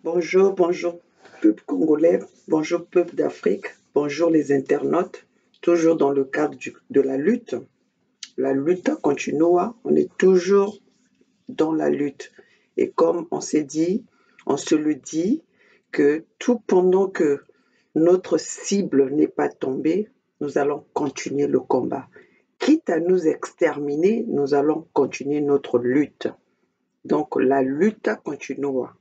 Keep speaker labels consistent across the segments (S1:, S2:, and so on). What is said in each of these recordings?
S1: Bonjour, bonjour peuple congolais, bonjour peuple d'Afrique, bonjour les internautes. Toujours dans le cadre de la lutte continua, on est toujours dans la lutte. Et comme on s'est dit, on se le dit, que tout pendant que notre cible n'est pas tombée, nous allons continuer le combat. Quitte à nous exterminer, nous allons continuer notre lutte. Donc la lutte continua.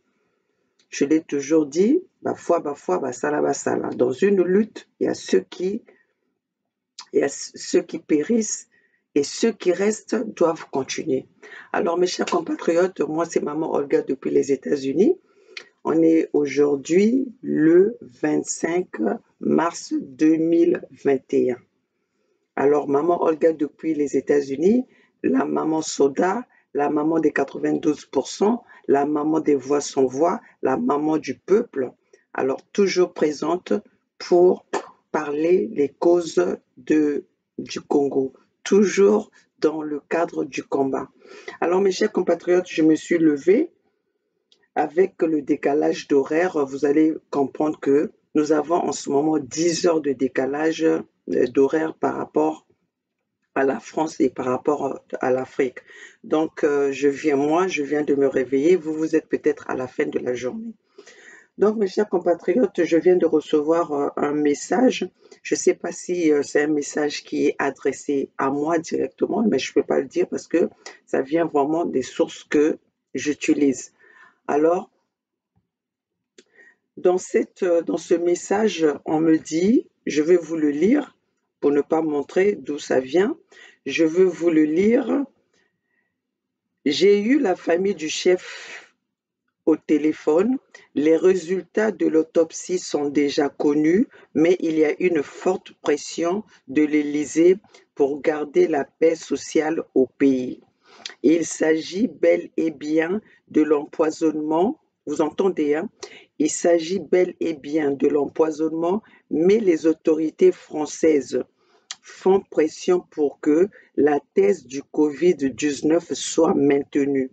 S1: Je l'ai toujours dit, bafouah, basala, basala. Dans une lutte, il y a ceux qui périssent et ceux qui restent doivent continuer. Alors, mes chers compatriotes, moi, c'est Maman Olga depuis les États-Unis. On est aujourd'hui le 25 mars 2021. Alors, Maman Olga depuis les États-Unis, la maman Soda, la maman des 92%, la maman des voix sans voix, la maman du peuple, alors toujours présente pour parler les causes du Congo, toujours dans le cadre du combat. Alors mes chers compatriotes, je me suis levée avec le décalage d'horaire. Vous allez comprendre que nous avons en ce moment 10 heures de décalage d'horaire par rapport à la France et par rapport à l'Afrique. Donc, je viens de me réveiller. Vous êtes peut-être à la fin de la journée. Donc, mes chers compatriotes, je viens de recevoir un message. Je ne sais pas si c'est un message qui est adressé à moi directement, mais je ne peux pas le dire parce que ça vient vraiment des sources que j'utilise. Alors, dans ce message, on me dit, je vais vous le lire pour ne pas montrer d'où ça vient. Je veux vous le lire. J'ai eu la famille du chef au téléphone. Les résultats de l'autopsie sont déjà connus, mais il y a une forte pression de l'Élysée pour garder la paix sociale au pays. Il s'agit bel et bien de l'empoisonnement. Vous entendez, hein? Il s'agit bel et bien de l'empoisonnement, mais les autorités françaises font pression pour que la thèse du Covid-19 soit maintenue.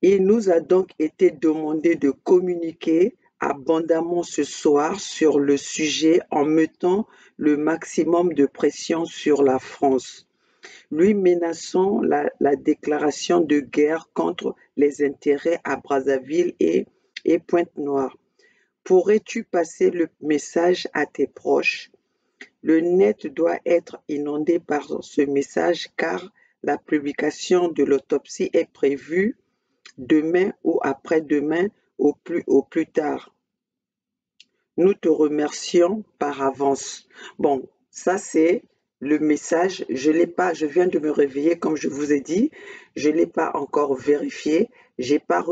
S1: Il nous a donc été demandé de communiquer abondamment ce soir sur le sujet en mettant le maximum de pression sur la France, lui menaçant la déclaration de guerre contre les intérêts à Brazzaville et Pointe-Noire. Pourrais-tu passer le message à tes proches? Le net doit être inondé par ce message car la publication de l'autopsie est prévue demain ou après-demain au plus tard. Nous te remercions par avance. Bon, ça c'est le message. Je l'ai pas, je viens de me réveiller comme je vous ai dit. Je l'ai pas encore vérifié. J'ai pas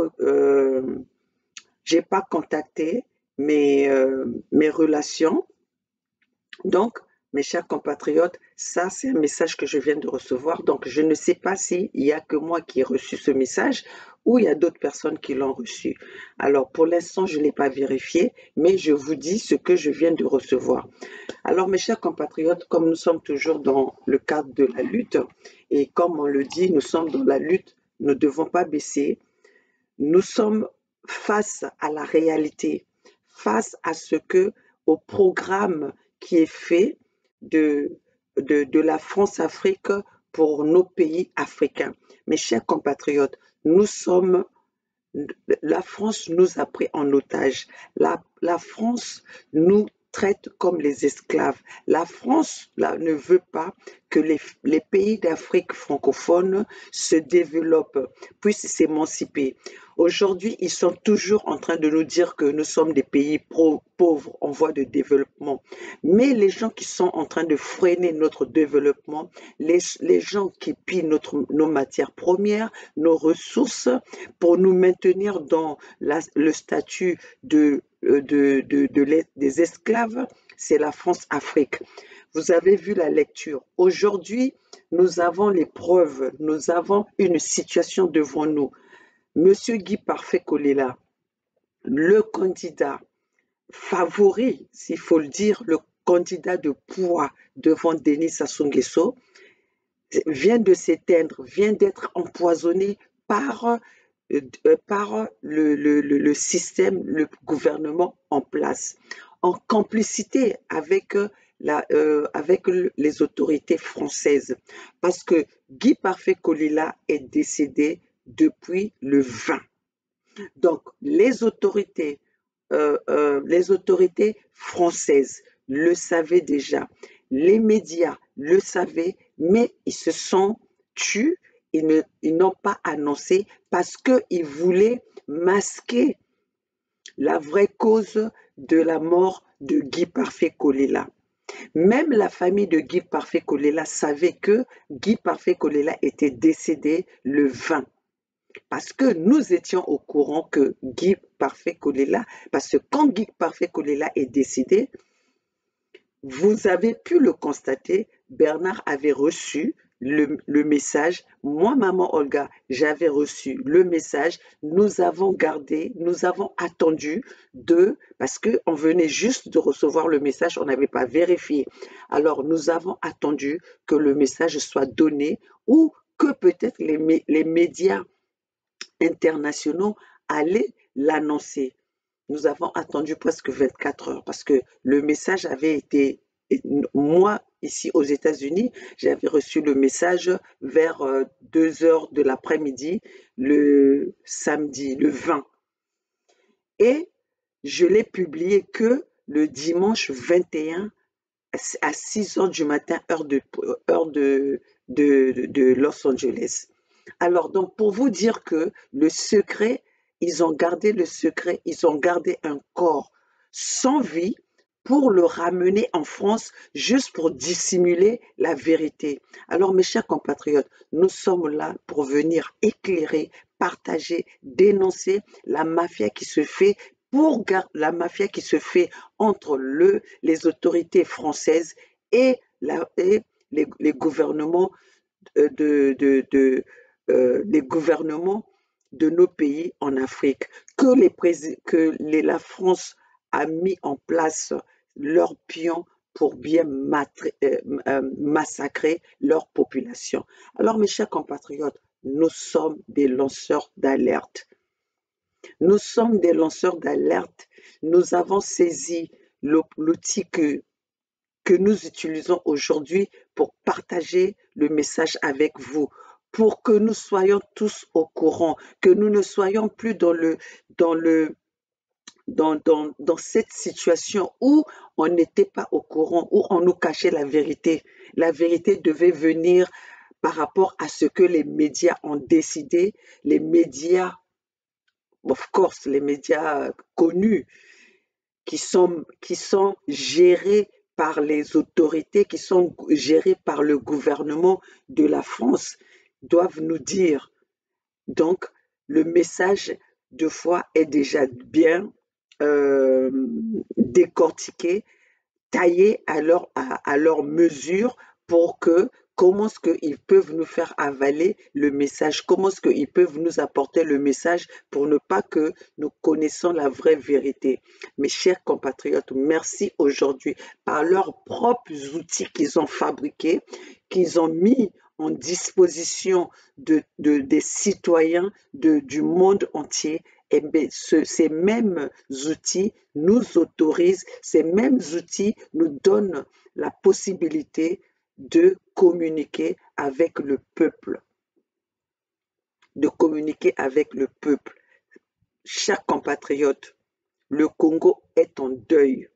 S1: contacté mes relations. Donc, mes chers compatriotes, ça c'est un message que je viens de recevoir. Donc, je ne sais pas s'il y a que moi qui ai reçu ce message ou il y a d'autres personnes qui l'ont reçu. Alors, pour l'instant, je ne l'ai pas vérifié, mais je vous dis ce que je viens de recevoir. Alors, mes chers compatriotes, comme nous sommes toujours dans le cadre de la lutte, et comme on le dit, nous sommes dans la lutte, nous ne devons pas baisser. Nous sommes face à la réalité, face à au programme qui est fait de la France-Afrique pour nos pays africains. Mes chers compatriotes, la France nous a pris en otage. La France nous traite comme les esclaves. La France ne veut pas que les pays d'Afrique francophone se développent, puissent s'émanciper. Aujourd'hui, ils sont toujours en train de nous dire que nous sommes des pays pauvres en voie de développement. Mais les gens qui sont en train de freiner notre développement, les gens qui pillent nos matières premières, nos ressources, pour nous maintenir dans le statut des esclaves, c'est la France-Afrique. Vous avez vu la lecture. Aujourd'hui, nous avons les preuves, nous avons une situation devant nous. Monsieur Guy Parfait Kolela, le candidat favori, s'il faut le dire, le candidat de poids devant Denis Sassou Nguesso, vient de s'éteindre, vient d'être empoisonné par par le système, le gouvernement en place, en complicité avec, avec les autorités françaises. Parce que Guy Parfait Kolila est décédé depuis le 20. Donc, les autorités françaises le savaient déjà, les médias le savaient, mais ils se sont tus, ils n'ont pas annoncé parce qu'ils voulaient masquer la vraie cause de la mort de Guy Parfait Kolila. Même la famille de Guy Parfait Kolila savait que Guy Parfait Kolila était décédé le 20. Parce que nous étions au courant que Guy Parfait Kolila, parce que quand Guy Parfait Kolila est décédé, vous avez pu le constater, Bernard avait reçu le message. Moi, maman Olga, j'avais reçu le message. Nous avons gardé, nous avons attendu parce qu'on venait juste de recevoir le message, on n'avait pas vérifié. Alors, nous avons attendu que le message soit donné ou que peut-être les médias internationaux allaient l'annoncer. Nous avons attendu presque 24 heures parce que le message avait été, moi, ici aux États-Unis, j'avais reçu le message vers 2 heures de l'après-midi, le samedi, le 20. Et je l'ai publié que le dimanche 21 à 6 heures du matin, heure de Los Angeles. Alors, donc, pour vous dire que le secret, ils ont gardé le secret, ils ont gardé un corps sans vie pour le ramener en France juste pour dissimuler la vérité. Alors, mes chers compatriotes, nous sommes là pour venir éclairer, partager, dénoncer la mafia qui se fait la mafia qui se fait entre les autorités françaises et, les gouvernements les gouvernements de nos pays en Afrique, la France a mis en place leurs pions pour bien massacrer leur population. Alors, mes chers compatriotes, nous sommes des lanceurs d'alerte. Nous sommes des lanceurs d'alerte. Nous avons saisi l'outil que nous utilisons aujourd'hui pour partager le message avec vous, pour que nous soyons tous au courant, que nous ne soyons plus dans cette situation où on n'était pas au courant, où on nous cachait la vérité. La vérité devait venir par rapport à ce que les médias ont décidé, les médias, of course, les médias connus, qui sont gérés par les autorités, qui sont gérés par le gouvernement de la France, doivent nous dire. Donc, le message, de foi, est déjà bien décortiqué, taillé à leur mesure pour que comment est-ce qu'ils peuvent nous faire avaler le message, comment est-ce qu'ils peuvent nous apporter le message pour ne pas que nous connaissons la vraie vérité. Mes chers compatriotes, merci aujourd'hui par leurs propres outils qu'ils ont fabriqués, qu'ils ont mis en disposition des citoyens du monde entier. Et bien, ces mêmes outils nous autorisent, ces mêmes outils nous donnent la possibilité de communiquer avec le peuple. De communiquer avec le peuple. Chers compatriotes, le Congo est en deuil.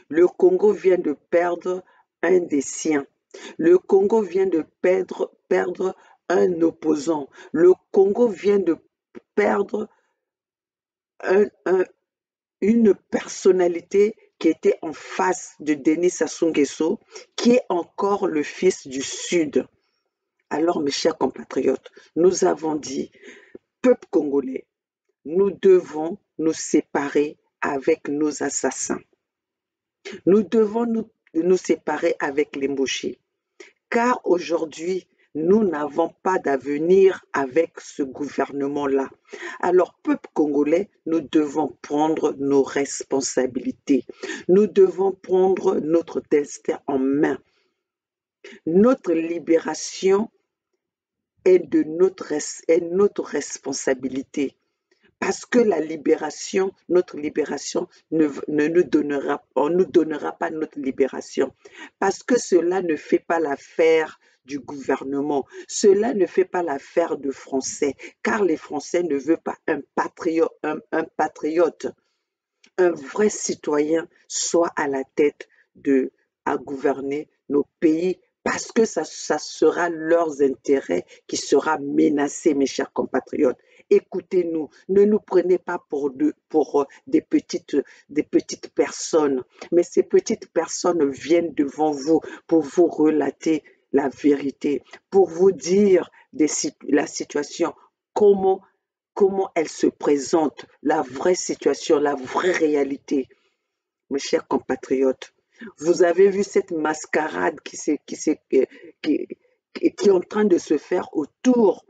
S1: Le Congo vient de perdre un des siens. Le Congo vient de perdre un opposant. Le Congo vient de perdre une personnalité qui était en face de Denis Sassou Nguesso, qui est encore le fils du Sud. Alors, mes chers compatriotes, nous avons dit, peuple congolais, nous devons nous séparer avec nos assassins. Nous devons nous séparer avec les Mboshi. Car aujourd'hui, nous n'avons pas d'avenir avec ce gouvernement-là. Alors, peuple congolais, nous devons prendre nos responsabilités. Nous devons prendre notre destin en main. Notre libération est notre responsabilité. Parce que la libération, notre libération ne nous donnera, on ne nous donnera pas notre libération. Parce que cela ne fait pas l'affaire du gouvernement. Cela ne fait pas l'affaire de Français, car les Français ne veulent pas un vrai citoyen soit à la tête à gouverner nos pays parce que ça sera leurs intérêts qui sera menacé, mes chers compatriotes. Écoutez-nous, ne nous prenez pas pour des petites personnes, mais ces petites personnes viennent devant vous pour vous relater la vérité, pour vous dire la situation, comment elle se présente, la vraie situation, la vraie réalité. Mes chers compatriotes, vous avez vu cette mascarade qui est en train de se faire autour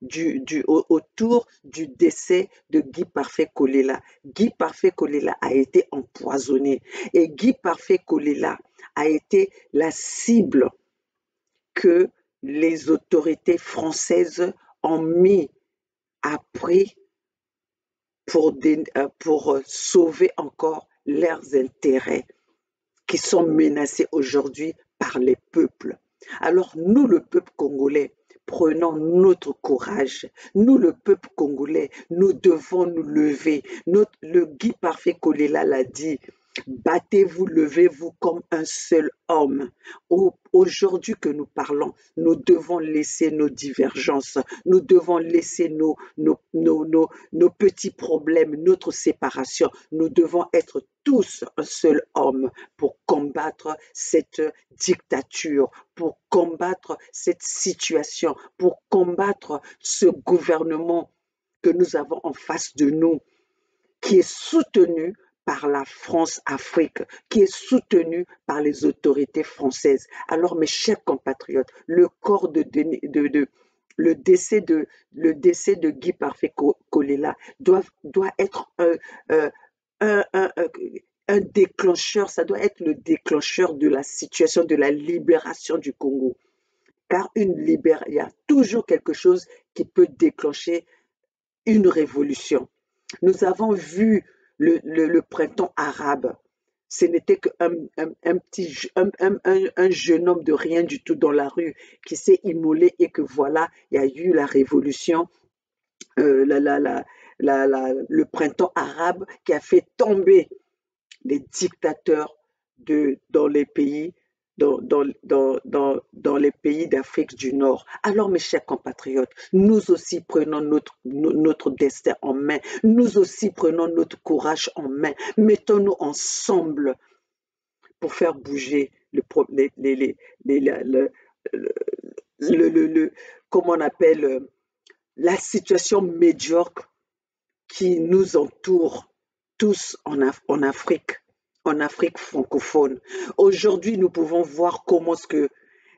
S1: du décès de Guy Parfait Kolela. Guy Parfait Kolela a été empoisonné et Guy Parfait Kolela a été la cible que les autorités françaises ont mis à prix pour sauver encore leurs intérêts qui sont menacés aujourd'hui par les peuples. Alors nous, le peuple congolais, prenons notre courage. Nous, le peuple congolais, nous devons nous lever. Le Guy Parfait Kolela l'a dit. Battez-vous, levez-vous comme un seul homme. Aujourd'hui que nous parlons, nous devons laisser nos divergences, nous devons laisser nos petits problèmes, notre séparation. Nous devons être tous un seul homme pour combattre cette dictature, pour combattre cette situation, pour combattre ce gouvernement que nous avons en face de nous, qui est soutenu par la France-Afrique, qui est soutenue par les autorités françaises. Alors, mes chers compatriotes, le décès de Guy Parfait Kolela doit être un déclencheur, ça doit être le déclencheur de la situation, de la libération du Congo. Car il y a toujours quelque chose qui peut déclencher une révolution. Nous avons vu le printemps arabe. Ce n'était qu'un un jeune homme de rien du tout dans la rue qui s'est immolé et que voilà, il y a eu la révolution, le printemps arabe qui a fait tomber les dictateurs dans les pays dans les pays d'Afrique du Nord. Alors, mes chers compatriotes, nous aussi prenons notre destin en main. Nous aussi prenons notre courage en main. Mettons-nous ensemble pour faire bouger comment on appelle, la situation médiocre qui nous entoure tous en Afrique francophone. Aujourd'hui, nous pouvons voir comment est-ce que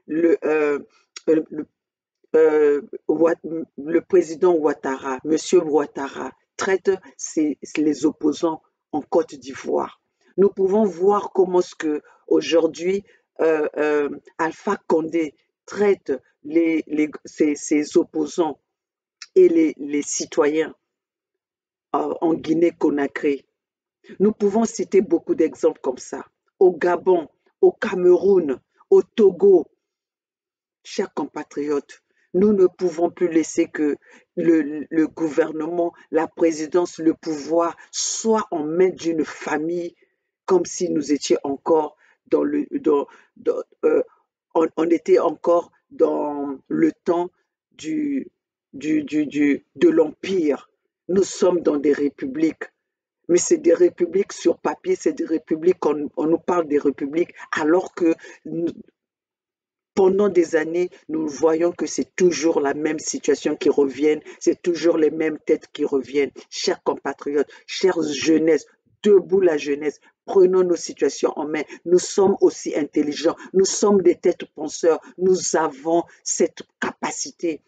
S1: le, euh, le, le président Ouattara, Monsieur Ouattara, traite les opposants en Côte d'Ivoire. Nous pouvons voir comment est-ce que aujourd'hui Alpha Condé traite ses opposants et les citoyens en Guinée-Conakry. Nous pouvons citer beaucoup d'exemples comme ça. Au Gabon, au Cameroun, au Togo. Chers compatriotes, nous ne pouvons plus laisser que le gouvernement, la présidence, le pouvoir soient en main d'une famille comme si nous étions encore on était encore dans le temps de l'Empire. Nous sommes dans des républiques. Mais c'est des républiques sur papier, c'est des républiques, on nous parle des républiques, alors que pendant des années, nous voyons que c'est toujours la même situation qui revient, c'est toujours les mêmes têtes qui reviennent. Chers compatriotes, chères jeunesses, debout la jeunesse, prenons nos situations en main. Nous sommes aussi intelligents, nous sommes des têtes penseurs, nous avons cette capacité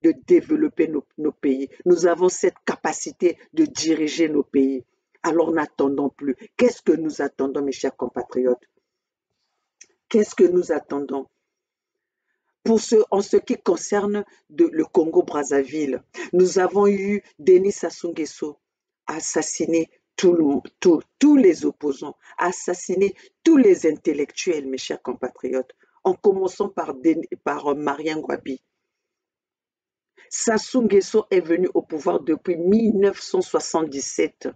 S1: de développer nos pays. Nous avons cette capacité de diriger nos pays. Alors n'attendons plus. Qu'est-ce que nous attendons, mes chers compatriotes? Qu'est-ce que nous attendons? En ce qui concerne le Congo-Brazzaville, nous avons eu Denis Sassou Nguesso assassiner tous les opposants, assassiner tous les intellectuels, mes chers compatriotes, en commençant par Marien Ngouabi. Sassou Nguesso est venu au pouvoir depuis 1977.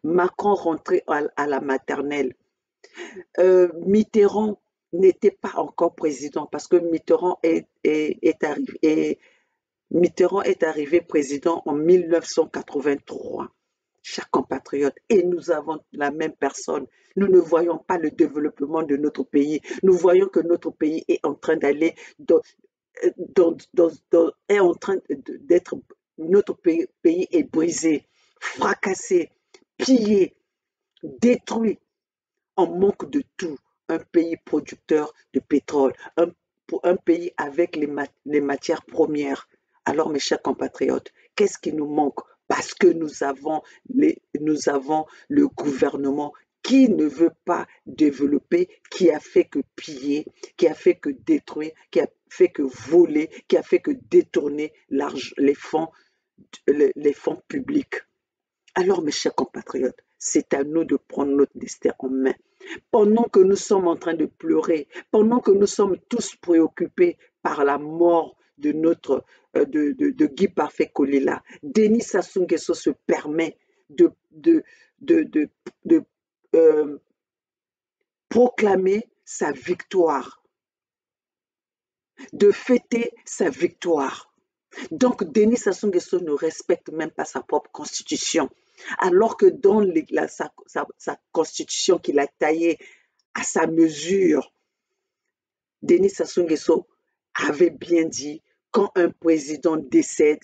S1: Macron rentré à la maternelle. Mitterrand n'était pas encore président parce que Mitterrand est arrivé président en 1983. Chers compatriotes, et nous avons la même personne. Nous ne voyons pas le développement de notre pays. Nous voyons que notre pays est en train d'aller est en train d'être, notre pays est brisé, fracassé, pillé, détruit, en manque de tout. Un pays producteur de pétrole, un pays avec les matières premières. Alors, mes chers compatriotes, qu'est-ce qui nous manque? Parce que nous avons le gouvernement qui ne veut pas développer, qui a fait que piller, qui a fait que détruire, qui a fait que voler, qui a fait que détourner les fonds publics. Alors, mes chers compatriotes, c'est à nous de prendre notre destin en main. Pendant que nous sommes en train de pleurer, pendant que nous sommes tous préoccupés par la mort de Guy Parfait Kolela, Denis Sassou Nguesso se permet de proclamer sa victoire, de fêter sa victoire. Donc, Denis Sassou Nguesso ne respecte même pas sa propre constitution. Alors que dans sa constitution qu'il a taillée à sa mesure, Denis Sassou Nguesso avait bien dit, quand un président décède,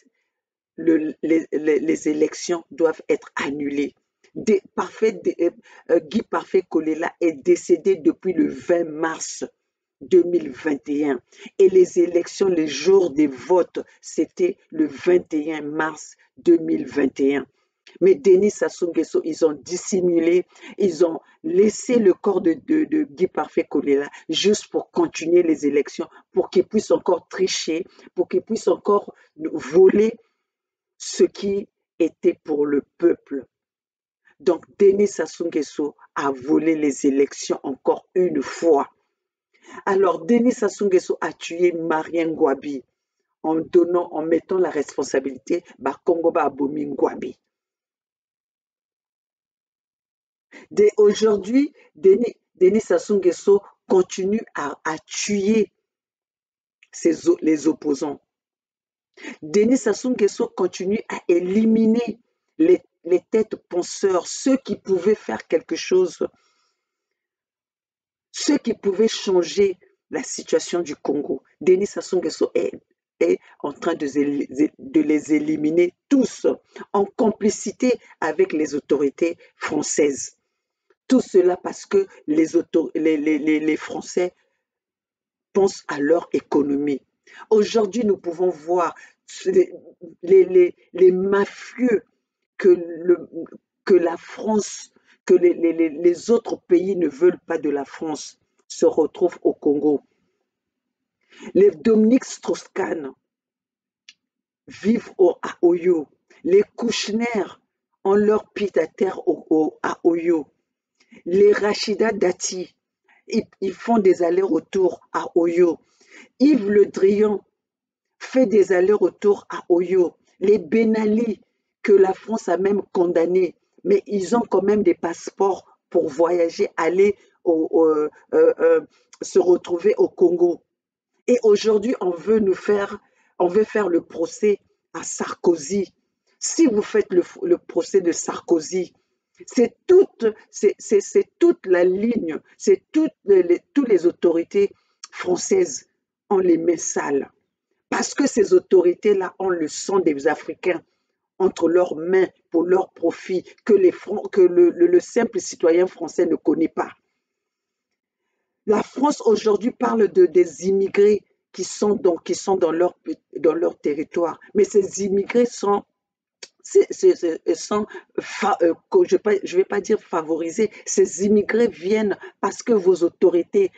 S1: les élections doivent être annulées. Guy Parfait Kolela est décédé depuis le 20 mars 2021 et les élections, les jours des votes, c'était le 21 mars 2021. Mais Denis Sassou Nguesso, ils ont dissimulé, ils ont laissé le corps de Guy Parfait Kolela juste pour continuer les élections, pour qu'ils puissent encore tricher, pour qu'ils puissent encore voler ce qui était pour le peuple. Donc Denis Sassou Nguesso a volé les élections encore une fois. Alors Denis Sassou Nguesso a tué Marien Ngouabi en mettant la responsabilité Congo Abomi Ngouabi. Aujourd'hui, Denis Sassou Nguesso continue à tuer les opposants. Denis Sassou Nguesso continue à éliminer les têtes penseurs, ceux qui pouvaient faire quelque chose, ceux qui pouvaient changer la situation du Congo. Denis Sassou Nguesso est en train de les éliminer tous, en complicité avec les autorités françaises. Tout cela parce que les Français pensent à leur économie. Aujourd'hui, nous pouvons voir les mafieux que la France, que les autres pays ne veulent pas de la France, se retrouvent au Congo. Les Dominique Strauss-Kahn vivent à Oyo. Les Kouchner ont leur pied à terre à Oyo. Les Rachida Dati, ils font des allers-retours à Oyo. Yves Le Drian fait des allers-retours à Oyo. Les Ben Ali, que la France a même condamnés, mais ils ont quand même des passeports pour voyager, aller se retrouver au Congo. Et aujourd'hui, on veut faire le procès à Sarkozy. Si vous faites le procès de Sarkozy, c'est toute la ligne, c'est toutes les autorités françaises, on les met sales. Parce que ces autorités-là ont le sang des Africains entre leurs mains pour leur profit que le simple citoyen français ne connaît pas. La France aujourd'hui parle des immigrés qui sont dans leur territoire, mais ces immigrés sont je ne vais pas dire favorisés, ces immigrés viennent parce que vos autorités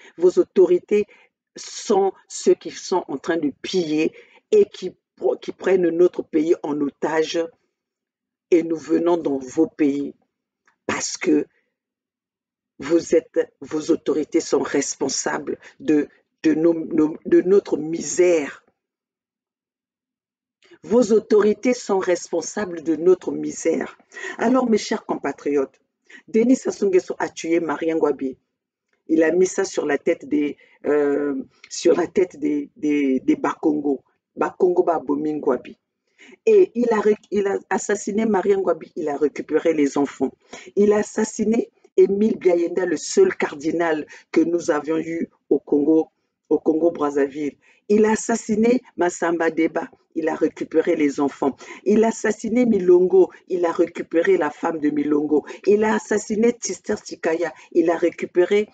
S1: sont ceux qui sont en train de piller et qui prennent notre pays en otage et nous venons dans vos pays parce que vos autorités sont responsables de notre misère. Vos autorités sont responsables de notre misère. Alors, mes chers compatriotes, Denis Sassou Nguesso a tué Marien Ngouabi. Il a mis ça sur la tête des Bakongo. Bakongo Babomi Ngouabi. Et il a assassiné Marien Ngouabi, il a récupéré les enfants. Il a assassiné Émile Biayenda, le seul cardinal que nous avions eu au Congo-Brazzaville. Il a assassiné Massamba Deba, il a récupéré les enfants. Il a assassiné Milongo, il a récupéré la femme de Milongo. Il a assassiné Tister Tikaya, il a récupéré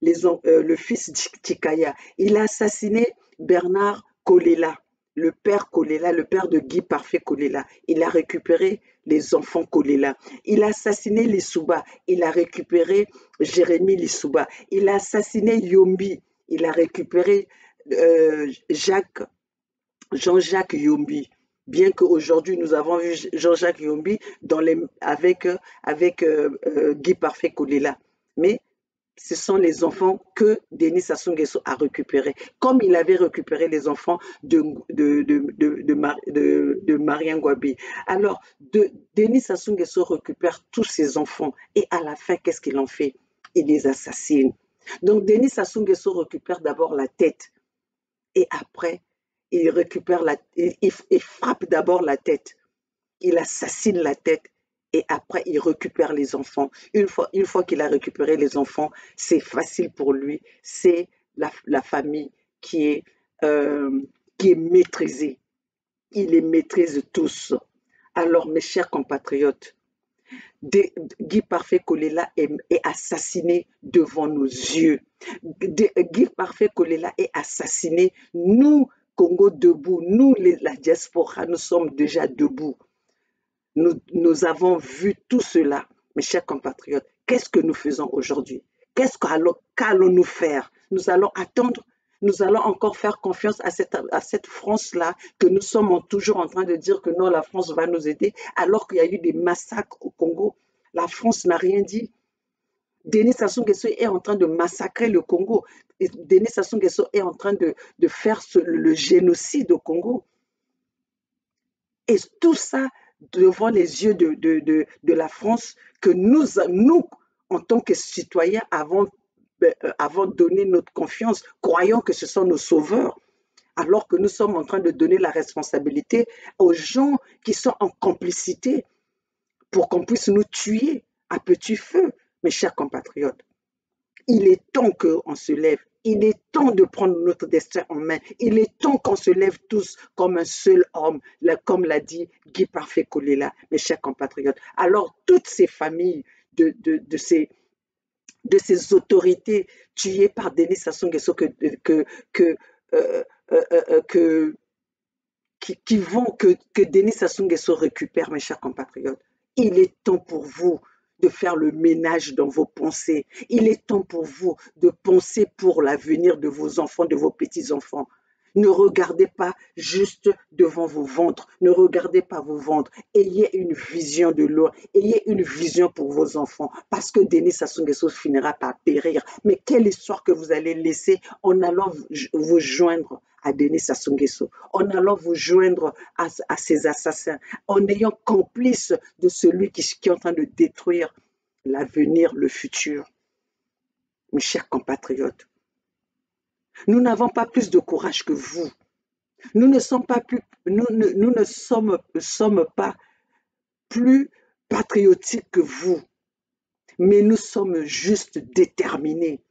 S1: le fils Tikaya. Il a assassiné Bernard Kolela, le père Kolela, le père de Guy Parfait Kolela. Il a récupéré les enfants Kolela. Il a assassiné Lissouba. Il a récupéré Jérémy Lissouba. Il a assassiné Yombi. Il a récupéré Jean-Jacques Yombi. Bien qu'aujourd'hui nous avons vu Jean-Jacques Yombi avec Guy Parfait Kolela. Mais ce sont les enfants que Denis Sassou Nguesso a récupérés, comme il avait récupéré les enfants de Marien Ngouabi. Alors, Denis Sassou Nguesso récupère tous ses enfants et à la fin, qu'est-ce qu'il en fait? Il les assassine. Donc, Denis Sassou Nguesso récupère d'abord la tête et après, il frappe d'abord la tête. Il assassine la tête et après il récupère les enfants. Une fois qu'il a récupéré les enfants, c'est facile pour lui. C'est la famille qui est maîtrisée. Il les maîtrise tous. Alors mes chers compatriotes, Guy Parfait Kolela est assassiné devant nos yeux. Guy Parfait Kolela est assassiné. Nous, Congo debout, nous la diaspora, nous sommes déjà debout. Nous avons vu tout cela, mes chers compatriotes. Qu'est-ce que nous faisons aujourd'hui? Qu'allons-nous faire? Nous allons attendre, nous allons encore faire confiance à cette France-là que nous sommes toujours en train de dire que non, la France va nous aider, alors qu'il y a eu des massacres au Congo. La France n'a rien dit. Denis Sassou Nguesso est en train de massacrer le Congo. Denis Sassou Nguesso est en train de faire le génocide au Congo. Et tout ça devant les yeux de la France que nous, en tant que citoyens, avons donné notre confiance, croyant que ce sont nos sauveurs, alors que nous sommes en train de donner la responsabilité aux gens qui sont en complicité pour qu'on puisse nous tuer à petit feu, mes chers compatriotes. Il est temps qu'on se lève. Il est temps de prendre notre destin en main. Il est temps qu'on se lève tous comme un seul homme, comme l'a dit Guy Parfait Kolela, mes chers compatriotes. Alors, toutes ces familles de ces autorités tuées par Denis Sassou Nguesso que Denis Sassou Nguesso récupère, mes chers compatriotes. Il est temps pour vous de faire le ménage dans vos pensées. Il est temps pour vous de penser pour l'avenir de vos enfants, de vos petits-enfants. Ne regardez pas juste devant vos ventres. Ne regardez pas vos ventres. Ayez une vision de l'eau. Ayez une vision pour vos enfants. Parce que Denis Sassou Nguesso finira par périr. Mais quelle histoire que vous allez laisser en allant vous joindre à Denis Sassou Nguesso, en allant vous joindre à ces assassins, en ayant complice de celui qui est en train de détruire l'avenir, le futur. Mes chers compatriotes, nous n'avons pas plus de courage que vous. Nous ne sommes pas plus patriotiques que vous, mais nous sommes juste déterminés.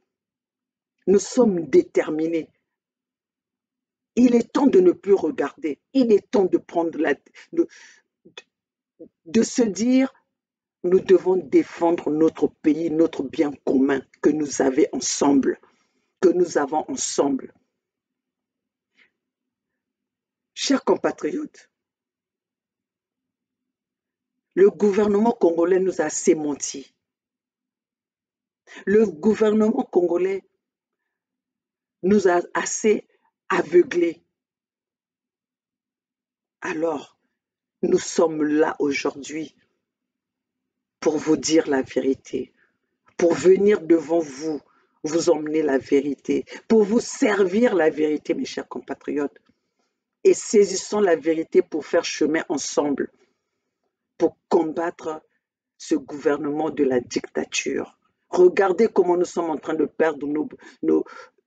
S1: Nous sommes déterminés. Il est temps de ne plus regarder. Il est temps de prendre de se dire, nous devons défendre notre pays, notre bien commun que nous avons ensemble. Chers compatriotes, le gouvernement congolais nous a assez menti. Le gouvernement congolais nous a assez aveuglés. Alors, nous sommes là aujourd'hui pour vous dire la vérité, pour venir devant vous, vous emmener la vérité, pour vous servir la vérité, mes chers compatriotes. Et saisissons la vérité pour faire chemin ensemble, pour combattre ce gouvernement de la dictature. Regardez comment nous sommes en train de perdre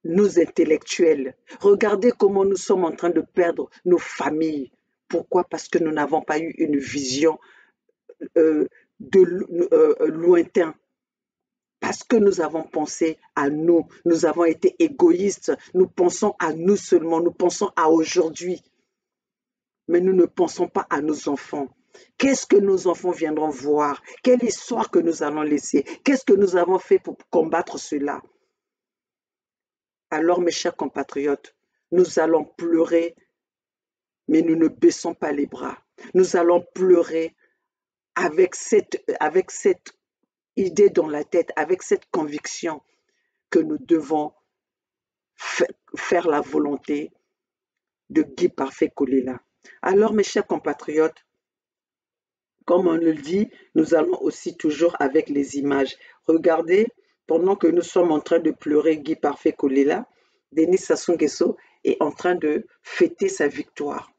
S1: nos intellectuels. Regardez comment nous sommes en train de perdre nos familles. Pourquoi? Parce que nous n'avons pas eu une vision lointaine. Parce que nous avons pensé à nous, nous avons été égoïstes, nous pensons à nous seulement, nous pensons à aujourd'hui. Mais nous ne pensons pas à nos enfants. Qu'est-ce que nos enfants viendront voir? Quelle histoire que nous allons laisser? Qu'est-ce que nous avons fait pour combattre cela? Alors, mes chers compatriotes, nous allons pleurer, mais nous ne baissons pas les bras. Nous allons pleurer avec cette idée dans la tête, avec cette conviction que nous devons faire la volonté de Guy Parfait Kolela. Alors, mes chers compatriotes, comme on le dit, nous allons aussi toujours avec les images. Regardez, pendant que nous sommes en train de pleurer Guy Parfait Kolela, Denis Sassou Nguesso est en train de fêter sa victoire.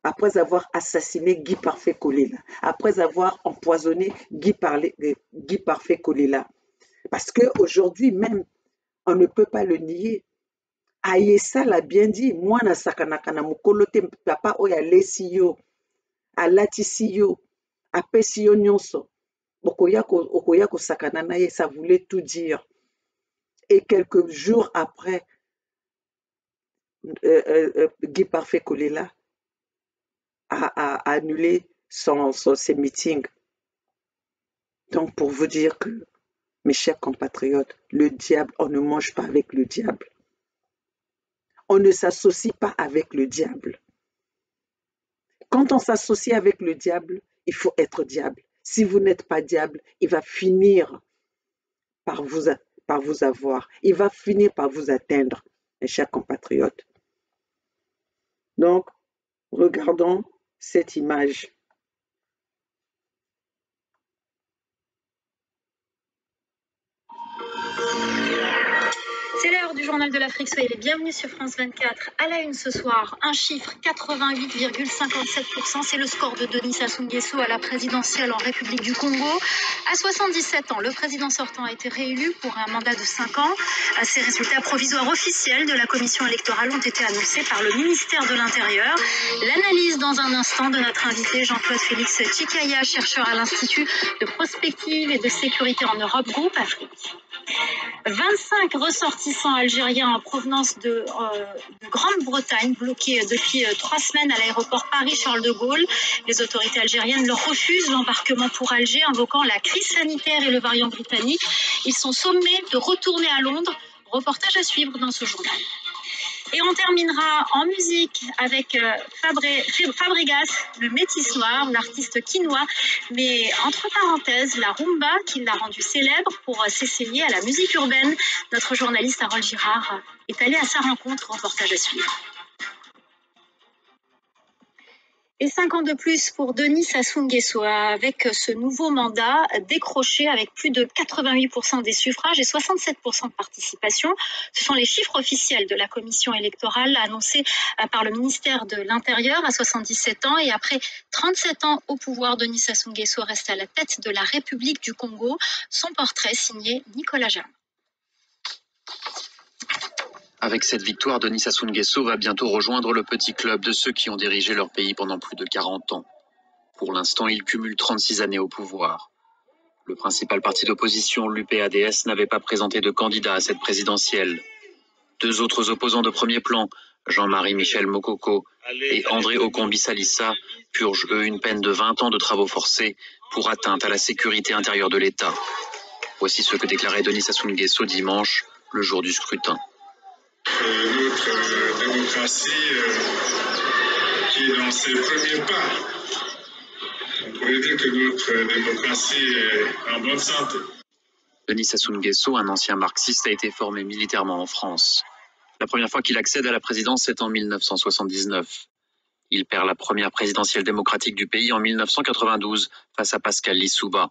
S1: Après avoir assassiné Guy Parfait Kolela, après avoir empoisonné Guy Parfait Kolela. Parce qu'aujourd'hui même, on ne peut pas le nier. Ayessa l'a bien dit, moi na sakanaka na mokolo te papa oyo alesi yo, alatisi yo, apesi yo nyonso, okoya kosakana na ye, ça voulait tout dire. Et quelques jours après, Guy Parfait Kolela a annulé ses meetings. Donc pour vous dire que, mes chers compatriotes, le diable, on ne mange pas avec le diable. On ne s'associe pas avec le diable. Quand on s'associe avec le diable, il faut être diable. Si vous n'êtes pas diable, il va finir par vous avoir. Il va finir par vous atteindre, mes chers compatriotes. Donc, regardons cette image.
S2: C'est l'heure du journal de l'Afrique. Soyez les bienvenus sur France 24. À la une ce soir, un chiffre 88,57%. C'est le score de Denis Sassou Nguesso à la présidentielle en République du Congo. À 77 ans, le président sortant a été réélu pour un mandat de 5 ans. Ces résultats provisoires officiels de la commission électorale ont été annoncés par le ministère de l'Intérieur. L'analyse dans un instant de notre invité Jean-Claude Félix Tchikaya, chercheur à l'Institut de prospective et de sécurité en Europe, Groupe Afrique. 25 ressortissants algériens en provenance de Grande-Bretagne bloqués depuis 3 semaines à l'aéroport Paris-Charles de Gaulle. Les autorités algériennes leur refusent l'embarquement pour Alger, invoquant la crise sanitaire et le variant britannique. Ils sont sommés de retourner à Londres. Reportage à suivre dans ce journal. Et on terminera en musique avec Fabregas, le métis noir, l'artiste quinois, mais entre parenthèses, la rumba qui l'a rendu célèbre pour s'essayer à la musique urbaine. Notre journaliste Harold Girard est allé à sa rencontre, reportage à suivre. Et 5 ans de plus pour Denis Sassou Nguesso avec ce nouveau mandat décroché avec plus de 88% des suffrages et 67% de participation. Ce sont les chiffres officiels de la commission électorale annoncés par le ministère de l'Intérieur à 77 ans. Et après 37 ans au pouvoir, Denis Sassou Nguesso reste à la tête de la République du Congo. Son portrait signé Nicolas Jamin.
S3: Avec cette victoire, Denis Sassou Nguesso va bientôt rejoindre le petit club de ceux qui ont dirigé leur pays pendant plus de 40 ans. Pour l'instant, il cumule 36 années au pouvoir. Le principal parti d'opposition, l'UPADS, n'avait pas présenté de candidat à cette présidentielle. 2 autres opposants de premier plan, Jean-Marie Michel Mokoko et André Okombi Salissa, purgent eux une peine de 20 ans de travaux forcés pour atteinte à la sécurité intérieure de l'État. Voici ce que déclarait Denis Sassou Nguesso dimanche, le jour du scrutin.
S4: Notre démocratie qui est dans ses premiers pas. On pourrait dire que notre démocratie est en bonne santé.
S3: Denis Sassou Nguesso, un ancien marxiste, a été formé militairement en France. La première fois qu'il accède à la présidence, c'est en 1979. Il perd la première présidentielle démocratique du pays en 1992 face à Pascal Lissouba.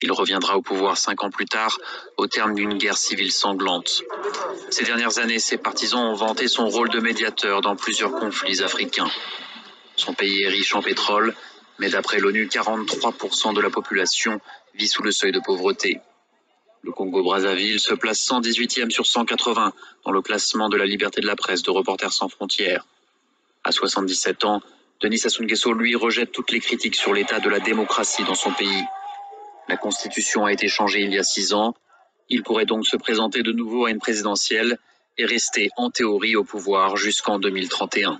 S3: Il reviendra au pouvoir 5 ans plus tard, au terme d'une guerre civile sanglante. Ces dernières années, ses partisans ont vanté son rôle de médiateur dans plusieurs conflits africains. Son pays est riche en pétrole, mais d'après l'ONU, 43% de la population vit sous le seuil de pauvreté. Le Congo-Brazzaville se place 118e sur 180 dans le classement de la liberté de la presse de Reporters sans frontières. À 77 ans, Denis Sassou Nguesso, lui, rejette toutes les critiques sur l'état de la démocratie dans son pays. La Constitution a été changée il y a 6 ans. Il pourrait donc se présenter de nouveau à une présidentielle et rester en théorie au pouvoir jusqu'en 2031.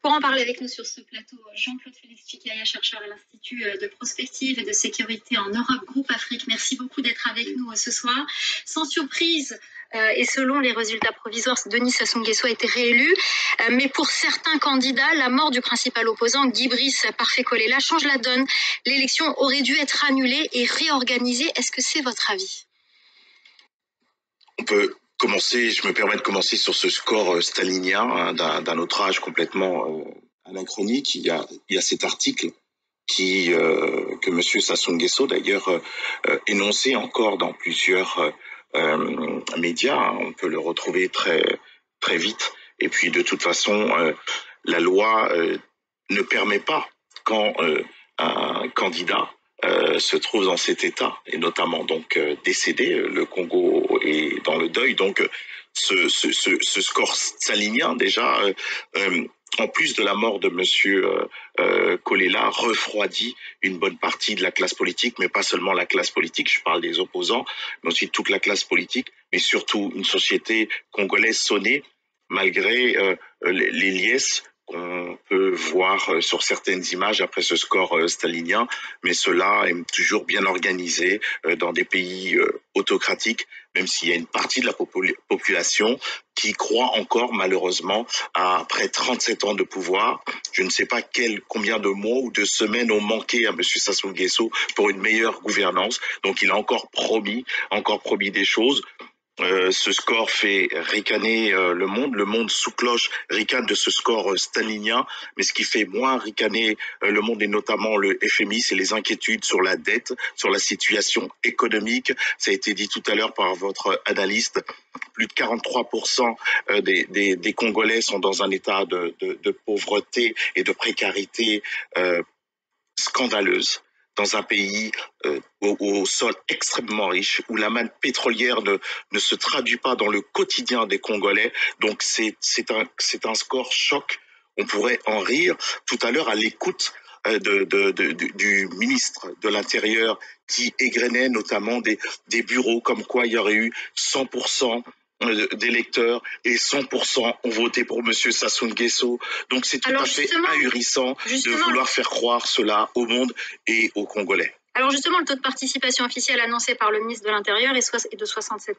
S2: Pour en parler avec nous sur ce plateau, Jean-Claude Félix Chikaya, chercheur à l'Institut de prospective et de sécurité en Europe, Groupe Afrique. Merci beaucoup d'être avec nous ce soir. Sans surprise, et selon les résultats provisoires, Denis Sassou Nguesso a été réélu. Mais pour certains candidats, la mort du principal opposant, Guy Brice Parfait-Kolela, change la donne. L'élection aurait dû être annulée et réorganisée. Est-ce que c'est votre avis?
S5: On peut commencer, je me permets de commencer sur ce score stalinien d'un autre âge complètement anachronique. Il y a cet article que M. Sassou Nguesso d'ailleurs énonçait encore dans plusieurs médias. On peut le retrouver très très vite. Et puis de toute façon, la loi ne permet pas quand un candidat se trouve dans cet état, et notamment donc décédé, le Congo est dans le deuil, donc ce score stalinien déjà, en plus de la mort de Monsieur Kolela, refroidit une bonne partie de la classe politique, mais pas seulement la classe politique, je parle des opposants, mais aussi toute la classe politique, mais surtout une société congolaise sonnée, malgré les liesses qu'on peut voir sur certaines images après ce score stalinien, mais cela est toujours bien organisé dans des pays autocratiques, même s'il y a une partie de la population qui croit encore malheureusement après 37 ans de pouvoir. Je ne sais pas combien de mois ou de semaines ont manqué à M. Sassou Nguesso pour une meilleure gouvernance, donc il a encore promis des choses. Ce score fait ricaner le monde sous cloche ricane de ce score stalinien, mais ce qui fait moins ricaner le monde et notamment le FMI, c'est les inquiétudes sur la dette, sur la situation économique. Ça a été dit tout à l'heure par votre analyste, plus de 43% des Congolais sont dans un état de pauvreté et de précarité scandaleuse. Dans un pays au sol extrêmement riche, où la manne pétrolière ne se traduit pas dans le quotidien des Congolais. Donc c'est un score choc. On pourrait en rire tout à l'heure à l'écoute du ministre de l'Intérieur qui égrenait notamment des bureaux comme quoi il y aurait eu 100% d'électeurs et 100% ont voté pour M. Sassou Nguesso. Donc c'est tout à fait ahurissant de vouloir faire croire cela au monde et aux Congolais.
S2: Alors justement, le taux de participation officielle annoncé par le ministre de l'Intérieur est de 67%,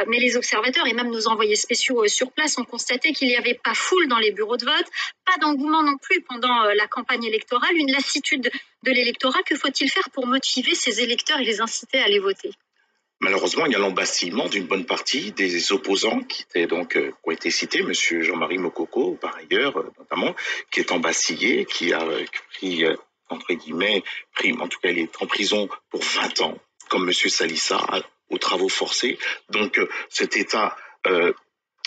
S2: mais les observateurs et même nos envoyés spéciaux sur place ont constaté qu'il n'y avait pas foule dans les bureaux de vote, pas d'engouement non plus pendant la campagne électorale, une lassitude de l'électorat. Que faut-il faire pour motiver ces électeurs et les inciter à aller voter ?
S5: Malheureusement, il y a l'embastillement d'une bonne partie des opposants qui ont été cités, M. Jean-Marie Mokoko, par ailleurs, notamment, qui est embastillé, qui a pris, entre guillemets, en tout cas, il est en prison pour 20 ans, comme M. Salissa, aux travaux forcés. Donc, cet État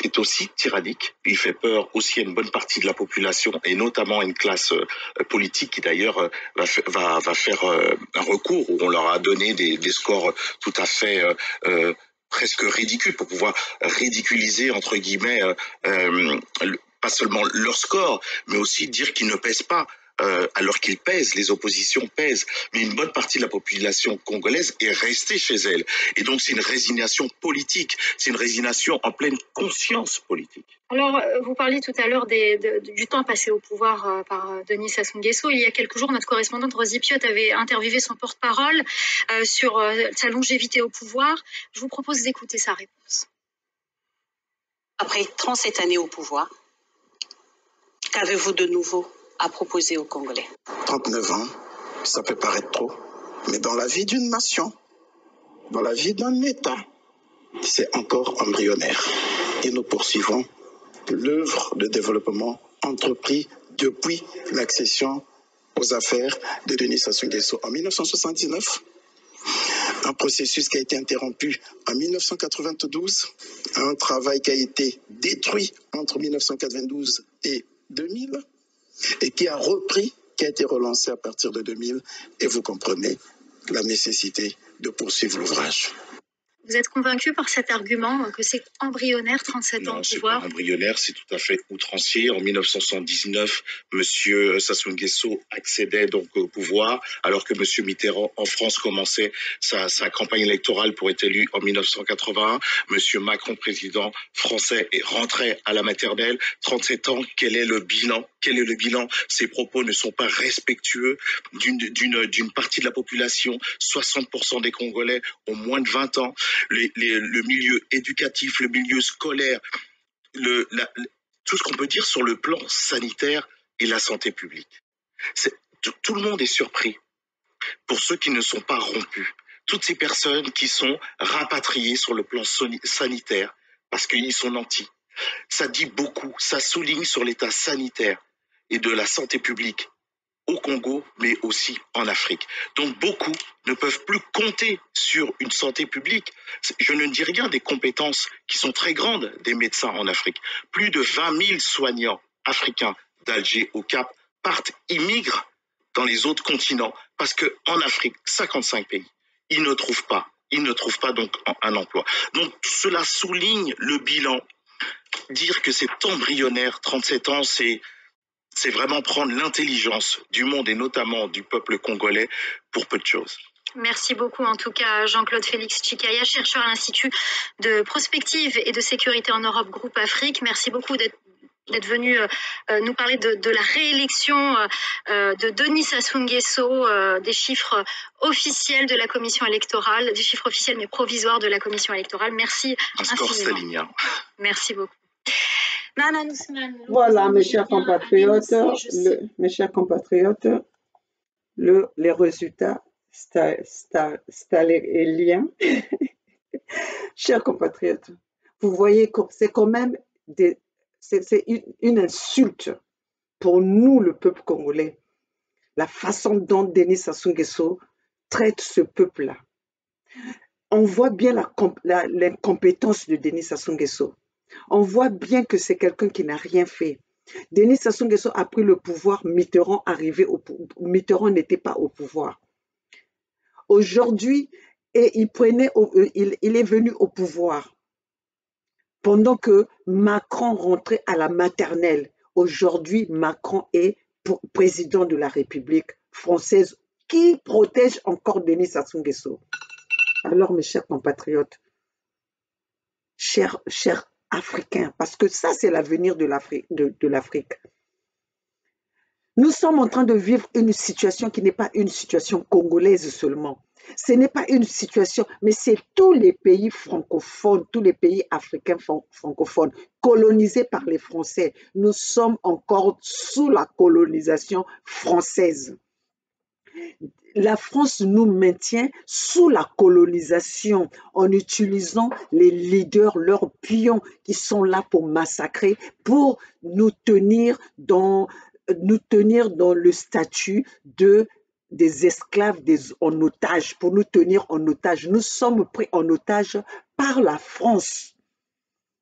S5: est aussi tyrannique. Il fait peur aussi à une bonne partie de la population et notamment à une classe politique qui d'ailleurs va faire un recours où on leur a donné des scores tout à fait presque ridicules pour pouvoir ridiculiser entre guillemets pas seulement leur score, mais aussi dire qu'ils ne pèsent pas. Alors qu'ils pèsent, les oppositions pèsent, mais une bonne partie de la population congolaise est restée chez elle. Et donc c'est une résignation politique, c'est une résignation en pleine conscience politique.
S2: Alors, vous parliez tout à l'heure du temps passé au pouvoir par Denis Sassou Nguesso. Il y a quelques jours, notre correspondante Rosie Piot avait interviewé son porte-parole sur sa longévité au pouvoir. Je vous propose d'écouter sa réponse.
S6: Après 37 années au pouvoir, qu'avez-vous de nouveau à proposer aux Congolais?
S7: 39 ans, ça peut paraître trop. Mais dans la vie d'une nation, dans la vie d'un État, c'est encore embryonnaire. Et nous poursuivons l'œuvre de développement entrepris depuis l'accession aux affaires de Denis Sassou Nguesso en 1979. Un processus qui a été interrompu en 1992, un travail qui a été détruit entre 1992 et 2000 et qui a repris, qui a été relancé à partir de 2000, et vous comprenez la nécessité de poursuivre l'ouvrage.
S2: Vous êtes convaincu par cet argument que c'est embryonnaire, 37 ans
S5: Non,
S2: au
S5: c'est
S2: pouvoir?
S5: pas embryonnaire, c'est tout à fait outrancier. En 1979, M. Sassou Nguesso accédait donc au pouvoir, alors que M. Mitterrand en France commençait sa campagne électorale pour être élu en 1981. M. Macron, président français, est rentré à la maternelle. 37 ans, quel est le bilan? Quel est le bilan? Ces propos ne sont pas respectueux d'une partie de la population. 60% des Congolais ont moins de 20 ans. Le milieu éducatif, le milieu scolaire, tout ce qu'on peut dire sur le plan sanitaire et la santé publique. Tout le monde est surpris. Pour ceux qui ne sont pas rompus, toutes ces personnes qui sont rapatriées sur le plan sanitaire parce qu'ils sont nantis, ça dit beaucoup, ça souligne sur l'état sanitaire et de la santé publique au Congo, mais aussi en Afrique. Donc beaucoup ne peuvent plus compter sur une santé publique. Je ne dis rien des compétences qui sont très grandes des médecins en Afrique. Plus de 20 000 soignants africains d'Alger au Cap immigrent dans les autres continents parce qu'en Afrique, 55 pays, ils ne trouvent pas donc un emploi. Donc tout cela souligne le bilan. Dire que c'est embryonnaire, 37 ans, c'est vraiment prendre l'intelligence du monde et notamment du peuple congolais pour peu de choses.
S2: Merci beaucoup en tout cas Jean-Claude Félix Tchikaya, chercheur à l'Institut de prospective et de sécurité en Europe Groupe Afrique. Merci beaucoup d'être venu nous parler de la réélection de Denis Sassou Nguesso, des chiffres officiels de la commission électorale, des chiffres officiels mais provisoires de la commission électorale. Merci infiniment. Merci beaucoup.
S1: Voilà, mes chers compatriotes, les résultats staléliens. Chers compatriotes, vous voyez que c'est quand même c'est une insulte pour nous, le peuple congolais, la façon dont Denis Sassou Nguesso traite ce peuple-là. On voit bien l'incompétence de Denis Sassou Nguesso. On voit bien que c'est quelqu'un qui n'a rien fait. Denis Sassou Nguesso a pris le pouvoir, Mitterrand n'était pas au pouvoir. Aujourd'hui, il est venu au pouvoir pendant que Macron rentrait à la maternelle. Aujourd'hui, Macron est président de la République française qui protège encore Denis Sassou Nguesso. Alors, mes chers compatriotes, chers Africains, parce que ça, c'est l'avenir de l'Afrique. Nous sommes en train de vivre une situation qui n'est pas une situation congolaise seulement. Ce n'est pas une situation, mais c'est tous les pays francophones, tous les pays africains francophones, colonisés par les Français. Nous sommes encore sous la colonisation française. La France nous maintient sous la colonisation en utilisant les leaders, leurs pions qui sont là pour massacrer, pour nous tenir dans le statut des esclaves, en otage, pour nous tenir en otage. Nous sommes pris en otage par la France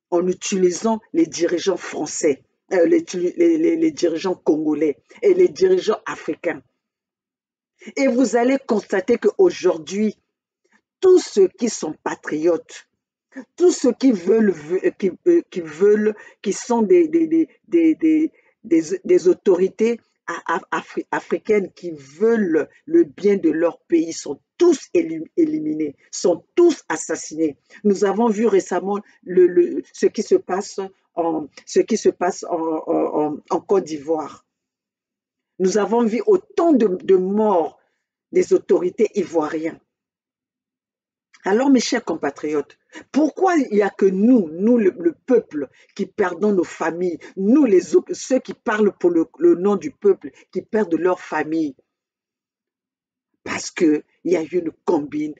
S1: en utilisant les dirigeants français, les dirigeants congolais et les dirigeants africains. Et vous allez constater qu'aujourd'hui, tous ceux qui sont patriotes, tous ceux qui sont des autorités africaines qui veulent le bien de leur pays sont tous éliminés, sont tous assassinés. Nous avons vu récemment ce qui se passe en Côte d'Ivoire. Nous avons vu autant de morts des autorités ivoiriennes. Alors, mes chers compatriotes, pourquoi il n'y a que nous le peuple, qui perdons nos familles, nous ceux qui parlent pour le nom du peuple, qui perdent leur famille? Parce qu'il y a eu une combine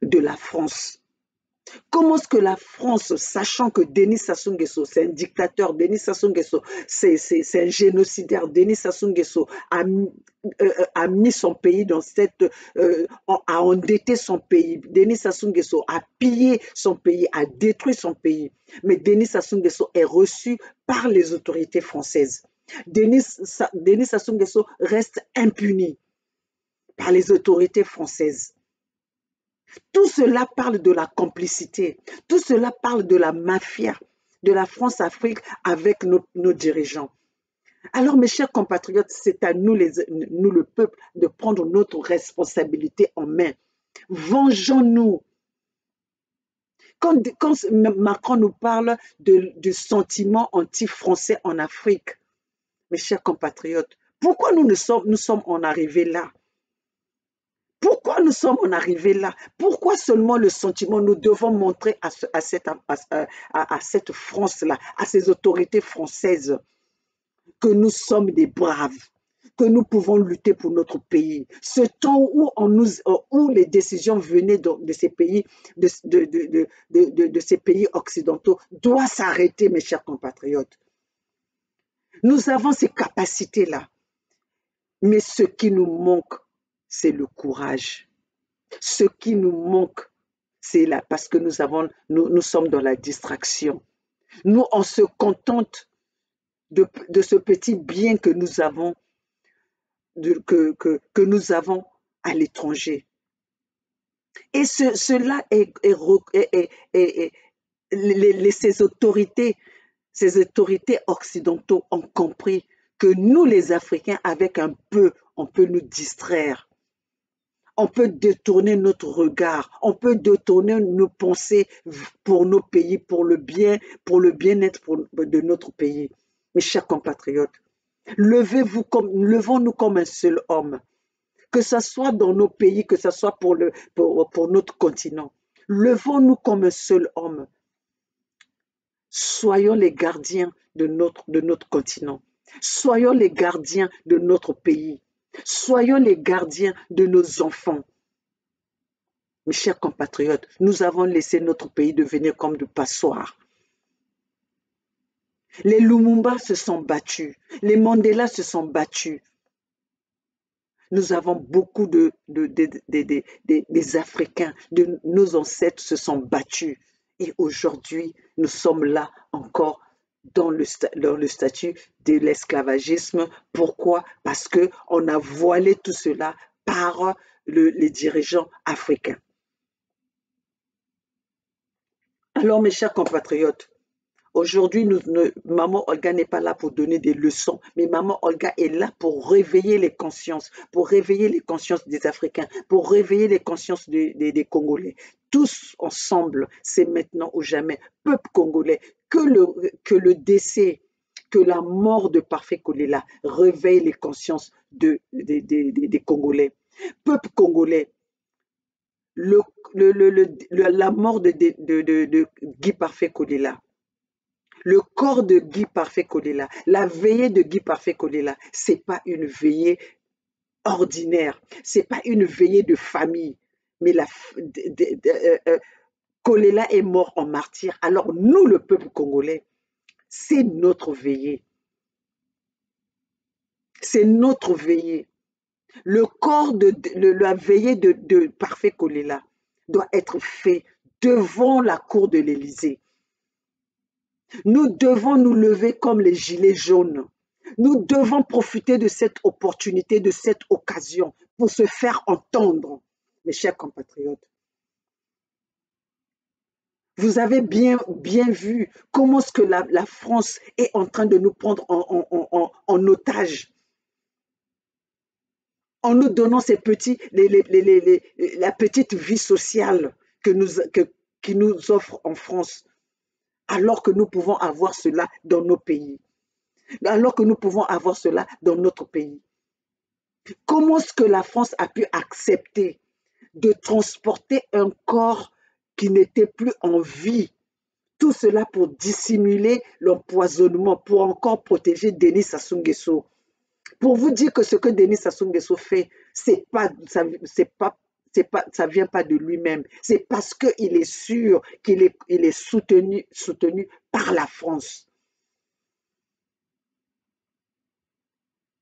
S1: de la France. Comment est-ce que la France, sachant que Denis Sassou Nguesso, c'est un dictateur, Denis Sassou Nguesso, c'est un génocidaire, Denis Sassou Nguesso a mis son pays dans cette, a endetté son pays, Denis Sassou Nguesso a pillé son pays, a détruit son pays. Mais Denis Sassou Nguesso est reçu par les autorités françaises. Denis Sassou Nguesso reste impuni par les autorités françaises. Tout cela parle de la complicité, tout cela parle de la mafia de la France-Afrique avec nos dirigeants. Alors, mes chers compatriotes, c'est à nous, nous, le peuple, de prendre notre responsabilité en main. Vengeons-nous. Quand Macron nous parle du sentiment anti-français en Afrique, mes chers compatriotes, pourquoi nous sommes en arrivés là? Pourquoi nous sommes en arrivés là? Pourquoi seulement le sentiment nous devons montrer à cette France-là, à ces autorités françaises, que nous sommes des braves, que nous pouvons lutter pour notre pays? Ce temps où les décisions venaient de ces pays, de ces pays occidentaux doit s'arrêter, mes chers compatriotes. Nous avons ces capacités-là, mais ce qui nous manque, c'est le courage. Ce qui nous manque, c'est là, parce que nous sommes dans la distraction. Nous, on se contente de ce petit bien que nous avons, que nous avons à l'étranger. Et cela ces autorités occidentaux ont compris que nous, les Africains, avec un peu, on peut nous distraire. On peut détourner notre regard, on peut détourner nos pensées pour nos pays, pour le bien-être de notre pays. Mes chers compatriotes, levons-nous comme un seul homme, que ce soit dans nos pays, que ce soit pour notre continent. Levons-nous comme un seul homme. Soyons les gardiens de notre continent. Soyons les gardiens de notre pays. Soyons les gardiens de nos enfants. Mes chers compatriotes, nous avons laissé notre pays devenir comme de passoires. Les Lumumba se sont battus, les Mandela se sont battus. Nous avons beaucoup des Africains, nos ancêtres se sont battus. Et aujourd'hui, nous sommes là encore dans le statut de l'esclavagisme. Pourquoi? Parce qu'on a voilé tout cela par les dirigeants africains. Alors, mes chers compatriotes, aujourd'hui, Maman Olga n'est pas là pour donner des leçons, mais Maman Olga est là pour réveiller les consciences, des Africains, pour réveiller les consciences des Congolais. Tous ensemble, c'est maintenant ou jamais. Peuple congolais, que le décès, que la mort de Parfait Kolela réveille les consciences des Congolais. Peuple congolais, la mort de Guy Parfait Kolela, le corps de Guy Parfait Kolela, la veillée de Guy Parfait Kolela, ce n'est pas une veillée ordinaire, ce n'est pas une veillée de famille, mais Kolela est mort en martyr. Alors nous, le peuple congolais, c'est notre veillée. C'est notre veillée. Le corps la veillée de Parfait Kolela doit être fait devant la cour de l'Élysée. Nous devons nous lever comme les gilets jaunes. Nous devons profiter de cette opportunité, de cette occasion pour se faire entendre, mes chers compatriotes. Vous avez bien vu comment est-ce que la France est en train de nous prendre en otage, en nous donnant la petite vie sociale qui nous offre en France, alors que nous pouvons avoir cela dans nos pays, alors que nous pouvons avoir cela dans notre pays. Comment est-ce que la France a pu accepter de transporter un corps qui n'était plus en vie? Tout cela pour dissimuler l'empoisonnement, pour encore protéger Denis Sassou Nguesso. Pour vous dire que ce que Denis Sassou Nguesso fait, c'est pas ça vient pas de lui-même. C'est parce qu'il est sûr qu'il est soutenu par la France.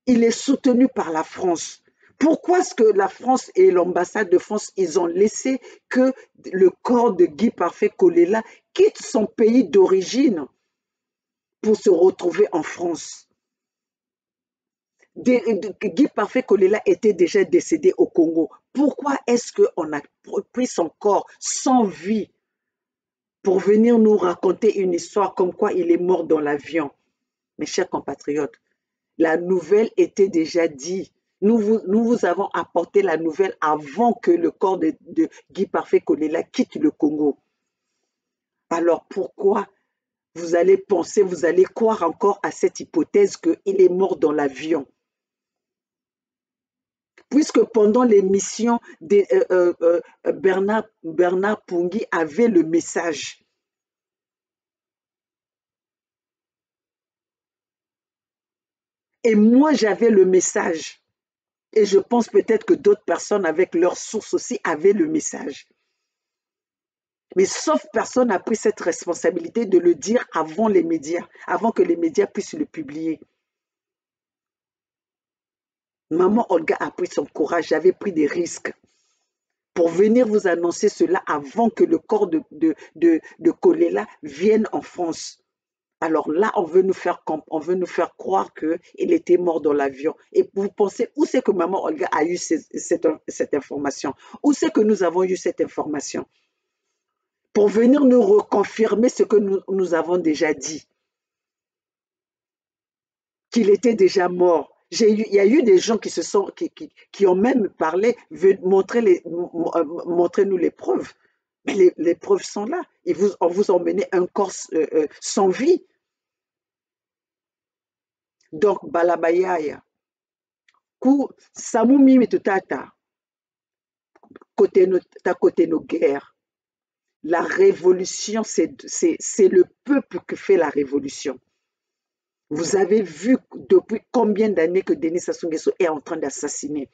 S1: Il est soutenu par la France. Pourquoi est-ce que la France et l'ambassade de France, ils ont laissé que le corps de Guy Parfait Kolela quitte son pays d'origine pour se retrouver en France? Guy Parfait Kolela était déjà décédé au Congo. Pourquoi est-ce qu'on a pris son corps sans vie pour venir nous raconter une histoire comme quoi il est mort dans l'avion? Mes chers compatriotes, la nouvelle était déjà dite. Nous vous avons apporté la nouvelle avant que le corps de Guy Parfait Kolela quitte le Congo. Alors pourquoi vous allez penser, vous allez croire encore à cette hypothèse qu'il est mort dans l'avion? Puisque pendant l'émission, Bernard Pungui avait le message. Et moi, j'avais le message. Et je pense peut-être que d'autres personnes avec leurs sources aussi avaient le message. Mais sauf personne n'a pris cette responsabilité de le dire avant les médias, avant que les médias puissent le publier. Maman Olga a pris son courage, j'avais pris des risques pour venir vous annoncer cela avant que le corps de Kolela vienne en France. Alors là, on veut nous faire croire qu'il était mort dans l'avion. Et vous pensez, où c'est que maman Olga a eu cette information? Où c'est que nous avons eu cette information? Pour venir nous reconfirmer ce que nous avons déjà dit. Qu'il était déjà mort. Il y a eu des gens qui ont même parlé, montrez-nous les preuves. Mais les preuves sont là. On vous emmené un corps sans vie. Donc, Balabayaya, Samoumi Mitutata, côté nos guerres. La révolution, c'est le peuple qui fait la révolution. Vous avez vu depuis combien d'années que Denis Sassou Nguesso est en train d'assassiner.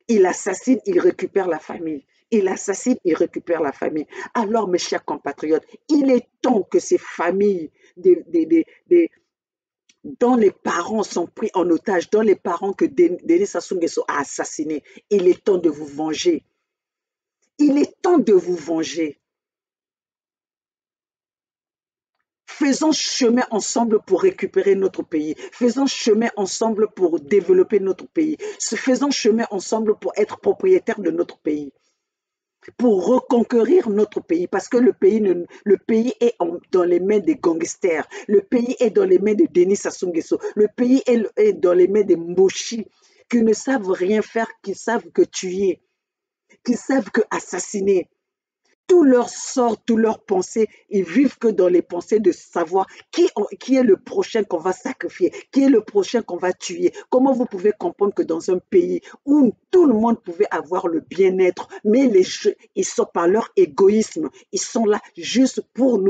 S1: Il assassine, il récupère la famille. Il assassine, il récupère la famille. Alors, mes chers compatriotes, il est temps que ces familles dont les parents sont pris en otage, dont les parents que Denis Sassou Nguesso a assassinés, il est temps de vous venger. Il est temps de vous venger. Faisons chemin ensemble pour récupérer notre pays. Faisons chemin ensemble pour développer notre pays. Faisons chemin ensemble pour être propriétaires de notre pays. Pour reconquérir notre pays. Parce que le pays est dans les mains des gangsters. Le pays est dans les mains de Denis Sassou Nguesso. Le pays est dans les mains des Mboshi qui ne savent rien faire, qui savent que tuer, qui savent que assassiner. Tout leur sort, toutes leurs pensées, ils vivent que dans les pensées de savoir qui est le prochain qu'on va sacrifier, qui est le prochain qu'on va tuer. Comment vous pouvez comprendre que dans un pays où tout le monde pouvait avoir le bien-être, mais ils sont par leur égoïsme, ils sont là juste pour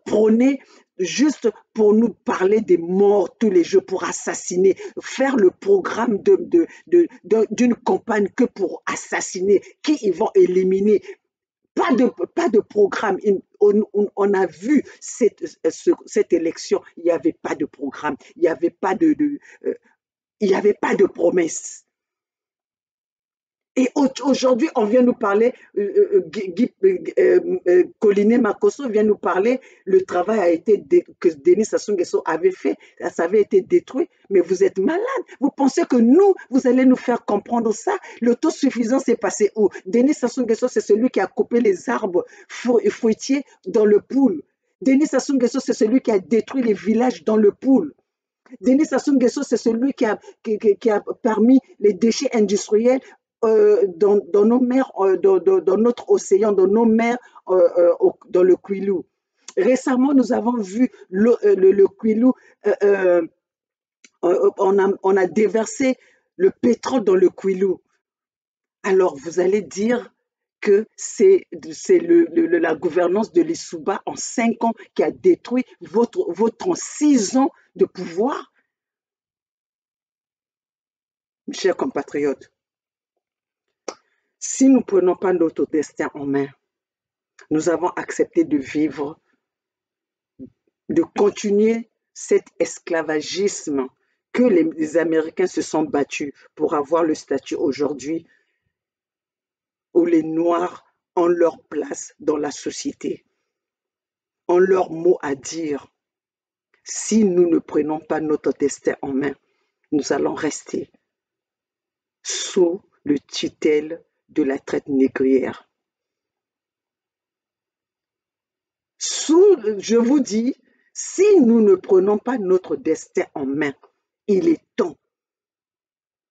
S1: prôner, juste pour nous parler des morts tous les jours, pour assassiner, faire le programme d'une campagne que pour assassiner, qui ils vont éliminer. Pas de programme. On a vu cette élection, il n'y avait pas de programme, il n'y avait pas de promesse. Et aujourd'hui, on vient nous parler, Coliné Makosso vient nous parler, le travail que Denis Sassou Nguesso avait fait, ça avait été détruit, mais vous êtes malade. Vous pensez que vous allez nous faire comprendre ça? L'autosuffisance est passée où? Denis Sassou Nguesso, c'est celui qui a coupé les arbres fruitiers dans le Poul. Denis Sassou Nguesso, c'est celui qui a détruit les villages dans le Poul. Denis Sassou Nguesso, c'est celui qui a permis les déchets industriels dans nos mers, dans notre océan, dans nos mers, dans le Kwilu. Récemment, nous avons vu le Kwilu, on a déversé le pétrole dans le Kwilu. Alors, vous allez dire que c'est la gouvernance de l'Issouba en 5 ans qui a détruit votre 6 ans de pouvoir? Mes chers compatriotes, Si nous ne prenons pas notre destin en main, nous avons accepté de vivre, de continuer cet esclavagisme que les Américains se sont battus pour avoir le statut aujourd'hui où les Noirs ont leur place dans la société, ont leur mot à dire. Si nous ne prenons pas notre destin en main, nous allons rester sous le tutelle de la traite négrière. Je vous dis, si nous ne prenons pas notre destin en main, il est temps.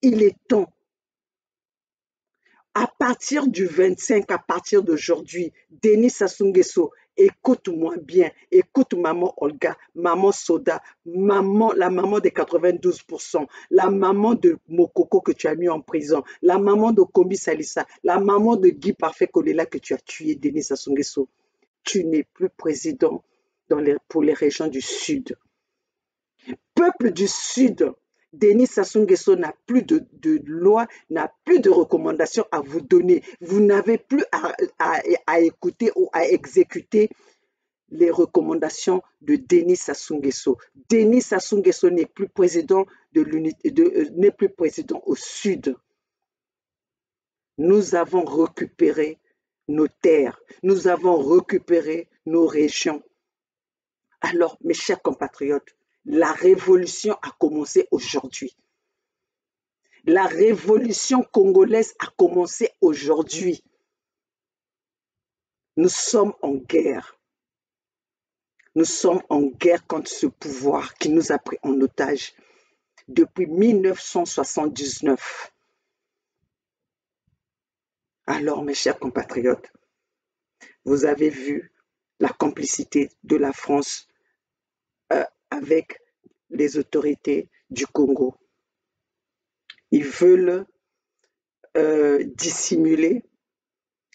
S1: Il est temps. À partir du 25, à partir d'aujourd'hui, Denis Sassou Nguesso, écoute-moi bien, écoute maman Olga, maman Soda, la maman des 92%, la maman de Mokoko que tu as mis en prison, la maman de Kombi Salissa, la maman de Guy Parfait Kolela que tu as tué, Denis Sassou Nguesso. Tu n'es plus président pour les régions du Sud. Peuple du Sud, Denis Sassou Nguesso n'a plus de loi, n'a plus de recommandations à vous donner. Vous n'avez plus à écouter ou à exécuter les recommandations de Denis Sassou Nguesso. Denis Sassou Nguesso n'est plus président n'est plus président au Sud. Nous avons récupéré nos terres, nous avons récupéré nos régions. Alors, mes chers compatriotes, la révolution a commencé aujourd'hui. La révolution congolaise a commencé aujourd'hui. Nous sommes en guerre. Nous sommes en guerre contre ce pouvoir qui nous a pris en otage depuis 1979. Alors, mes chers compatriotes, vous avez vu la complicité de la France avec les autorités du Congo. Ils veulent dissimuler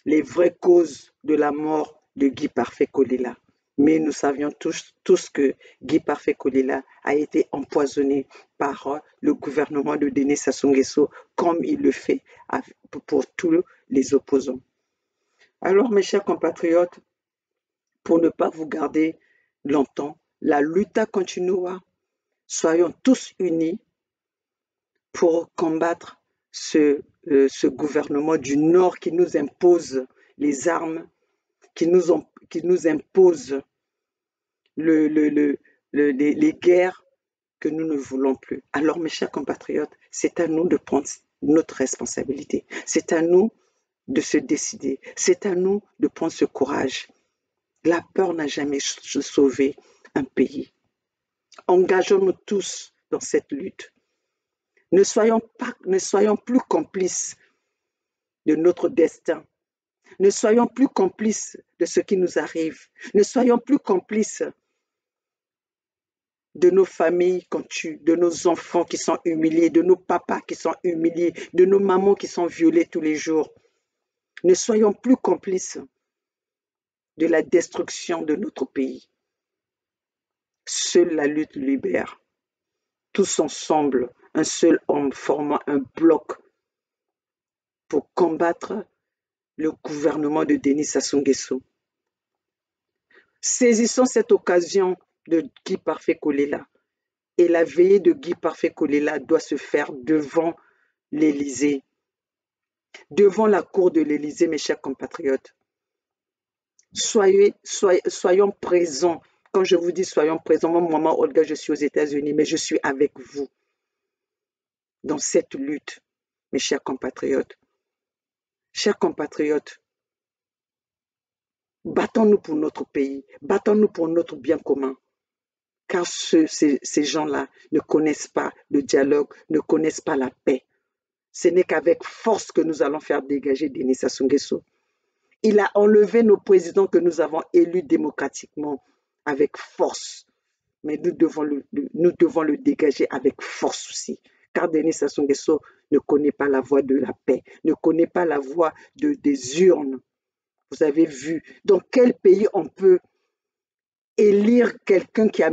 S1: les vraies causes de la mort de Guy Parfait Kolela. Mais nous savions tous que Guy Parfait Kolela a été empoisonné par le gouvernement de Denis Sassou Nguesso, comme il le fait pour tous les opposants. Alors, mes chers compatriotes, pour ne pas vous garder longtemps, la lutte continua. Soyons tous unis pour combattre ce gouvernement du Nord qui nous impose les armes, qui nous impose les guerres que nous ne voulons plus. Alors, mes chers compatriotes, c'est à nous de prendre notre responsabilité. C'est à nous de se décider. C'est à nous de prendre ce courage. La peur n'a jamais sauvé un pays. Engageons-nous tous dans cette lutte. Ne soyons plus complices de notre destin. Ne soyons plus complices de ce qui nous arrive. Ne soyons plus complices de nos familles qu'on tue, de nos enfants qui sont humiliés, de nos papas qui sont humiliés, de nos mamans qui sont violées tous les jours. Ne soyons plus complices de la destruction de notre pays. Seule la lutte libère. Tous ensemble, un seul homme formant un bloc pour combattre le gouvernement de Denis Sassou Nguesso. Saisissons cette occasion de Guy Parfait Kolela. Et la veillée de Guy Parfait Kolela doit se faire devant l'Élysée, devant la cour de l'Élysée, mes chers compatriotes. Soyons présents. Quand je vous dis soyons présents, moi, maman Olga, je suis aux États-Unis, mais je suis avec vous dans cette lutte, mes chers compatriotes. Chers compatriotes, battons-nous pour notre pays, battons-nous pour notre bien commun. Car ces gens-là ne connaissent pas le dialogue, ne connaissent pas la paix. Ce n'est qu'avec force que nous allons faire dégager Denis Sassou Nguesso. Il a enlevé nos présidents que nous avons élus démocratiquement avec force. Mais nous devons le dégager avec force aussi. Car Denis Sassou Nguesso ne connaît pas la voie de la paix, ne connaît pas la voie des urnes. Vous avez vu dans quel pays on peut élire quelqu'un qui a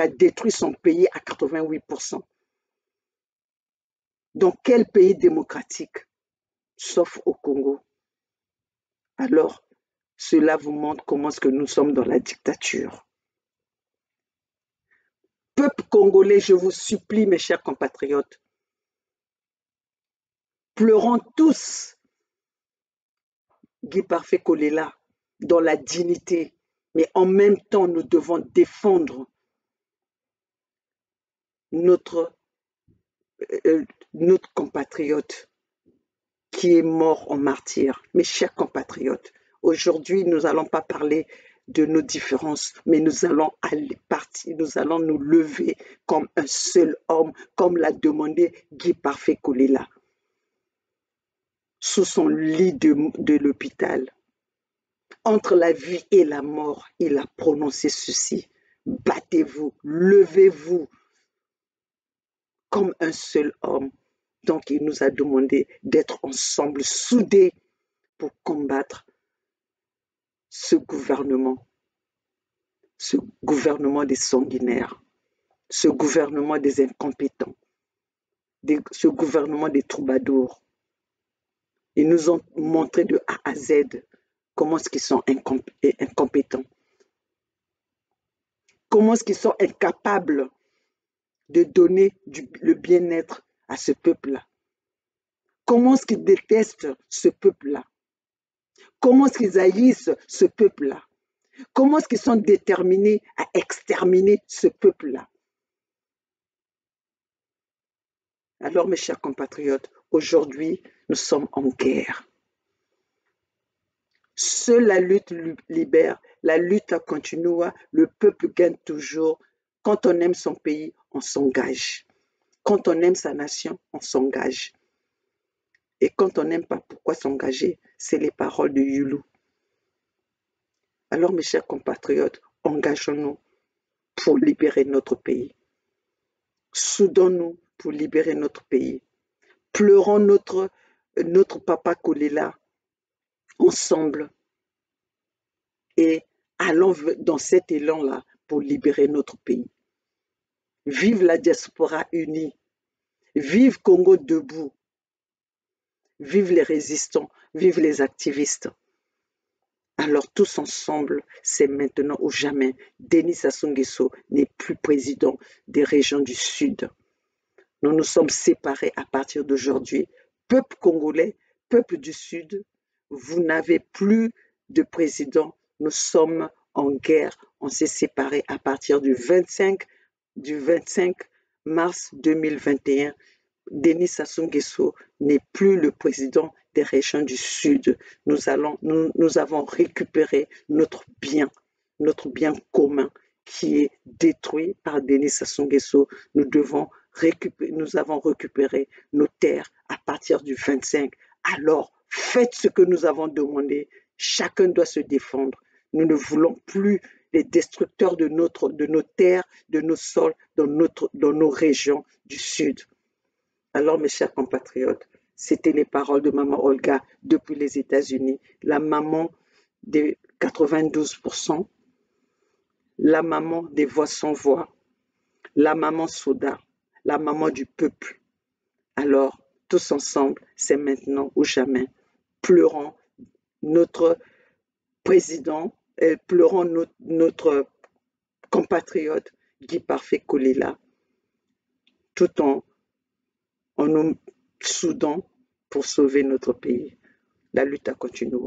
S1: détruit son pays à 88%. Dans quel pays démocratique? sauf au Congo. Alors, cela vous montre comment est-ce que nous sommes dans la dictature. Peuple congolais, je vous supplie, mes chers compatriotes, pleurons tous Guy Parfait Kolela dans la dignité, mais en même temps, nous devons défendre notre compatriote qui est mort en martyr. Mes chers compatriotes, aujourd'hui, nous n'allons pas parler de nos différences, mais nous allons nous lever comme un seul homme, comme l'a demandé Guy Parfait Kolela, sous son lit de l'hôpital. Entre la vie et la mort, il a prononcé ceci. Battez-vous, levez-vous comme un seul homme. Donc, il nous a demandé d'être ensemble, soudés, pour combattre ce gouvernement des sanguinaires, ce gouvernement des incompétents, ce gouvernement des troubadours. Ils nous ont montré de A à Z comment est-ce qu'ils sont incompétents, comment est-ce qu'ils sont incapables de donner le bien-être à ce peuple-là, comment est-ce qu'ils détestent ce peuple-là, comment est-ce qu'ils haïssent ce peuple-là, comment est-ce qu'ils sont déterminés à exterminer ce peuple-là. Alors, mes chers compatriotes, aujourd'hui, nous sommes en guerre. Seule la lutte libère, la lutte continue, le peuple gagne toujours. Quand on aime son pays, on s'engage. Quand on aime sa nation, on s'engage. Et quand on n'aime pas, pourquoi s'engager? C'est les paroles de Yulu. Alors, mes chers compatriotes, engageons-nous pour libérer notre pays. Soudons-nous pour libérer notre pays. Pleurons notre papa Kolela ensemble et allons dans cet élan-là pour libérer notre pays. Vive la diaspora unie, vive Congo debout, vive les résistants, vive les activistes. Alors tous ensemble, c'est maintenant ou jamais. Denis Sassou Nguesso n'est plus président des régions du Sud. Nous nous sommes séparés à partir d'aujourd'hui. Peuple congolais, peuple du Sud, vous n'avez plus de président. Nous sommes en guerre. On s'est séparés à partir du 25 mars 2021. Denis Sassou Nguesso n'est plus le président des régions du Sud. Nous avons récupéré notre bien commun qui est détruit par Denis Sassou Nguesso. Nous avons récupéré nos terres à partir du 25. Alors, faites ce que nous avons demandé. Chacun doit se défendre. Nous ne voulons plus les destructeurs de nos terres, de nos sols, dans nos régions du Sud. Alors, mes chers compatriotes, c'était les paroles de Maman Olga depuis les États-Unis, la maman des 92%, la maman des voix sans voix, la maman Soda, la maman du peuple. Alors, tous ensemble, c'est maintenant ou jamais. Pleurons notre président, pleurons notre compatriote Guy Parfait Kolela, tout en nous soudant pour sauver notre pays. La lutte a continué.